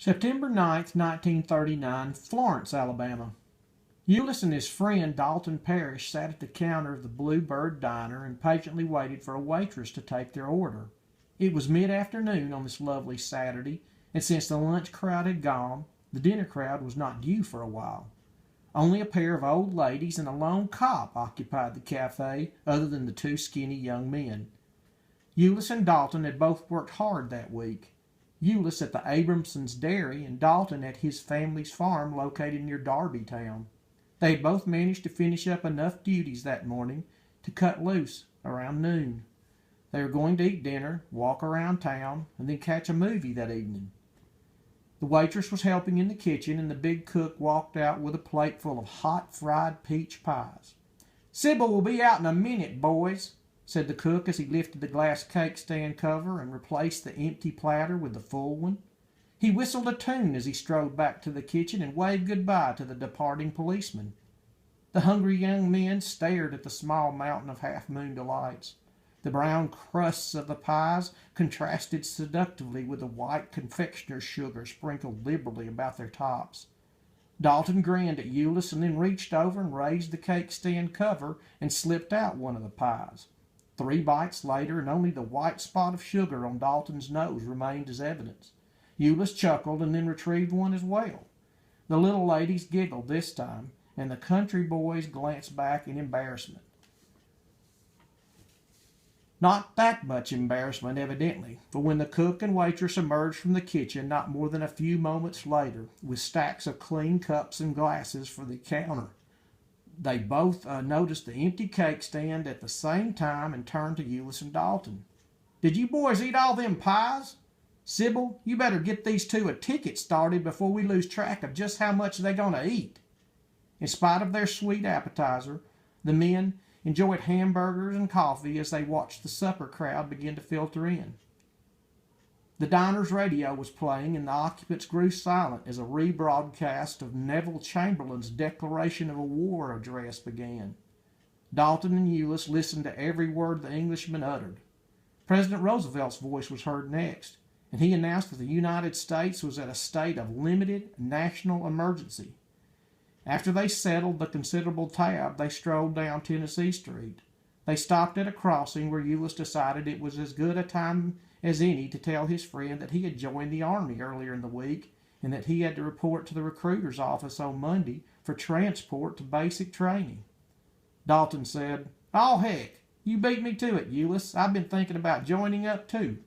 September 9th, 1939, Florence, Alabama. Euless and his friend Dalton Parrish sat at the counter of the Bluebird Diner and patiently waited for a waitress to take their order. It was mid-afternoon on this lovely Saturday, and since the lunch crowd had gone, the dinner crowd was not due for a while. Only a pair of old ladies and a lone cop occupied the cafe, other than the two skinny young men. Euless and Dalton had both worked hard that week. Euless at the Abramsons' dairy and Dalton at his family's farm located near Darbytown. They had both managed to finish up enough duties that morning to cut loose around noon. They were going to eat dinner, walk around town, and then catch a movie that evening. The waitress was helping in the kitchen, and the big cook walked out with a plate full of hot fried peach pies. "Sybil will be out in a minute, boys," said the cook as he lifted the glass cake stand cover and replaced the empty platter with the full one. He whistled a tune as he strode back to the kitchen and waved goodbye to the departing policeman. The hungry young men stared at the small mountain of half-moon delights. The brown crusts of the pies contrasted seductively with the white confectioner's sugar sprinkled liberally about their tops. Dalton grinned at Euless and then reached over and raised the cake stand cover and slipped out one of the pies. 3 bites later, and only the white spot of sugar on Dalton's nose remained as evidence. Euless chuckled and then retrieved one as well. The little ladies giggled this time, and the country boys glanced back in embarrassment. Not that much embarrassment, evidently, for when the cook and waitress emerged from the kitchen not more than a few moments later, with stacks of clean cups and glasses for the counter, they both noticed the empty cake stand at the same time and turned to Euless and Dalton. "Did you boys eat all them pies? Sybil, you better get these two a ticket started before we lose track of just how much they're going to eat." In spite of their sweet appetizer, the men enjoyed hamburgers and coffee as they watched the supper crowd begin to filter in. The diner's radio was playing, and the occupants grew silent as a rebroadcast of Neville Chamberlain's Declaration of War address began. Dalton and Euless listened to every word the Englishman uttered. President Roosevelt's voice was heard next, and he announced that the United States was at a state of limited national emergency. After they settled the considerable tab, they strolled down Tennessee Street. They stopped at a crossing where Euless decided it was as good a time as any to tell his friend that he had joined the Army earlier in the week and that he had to report to the recruiter's office on Monday for transport to basic training. Dalton said, "Oh, heck, you beat me to it, Euless. I've been thinking about joining up, too."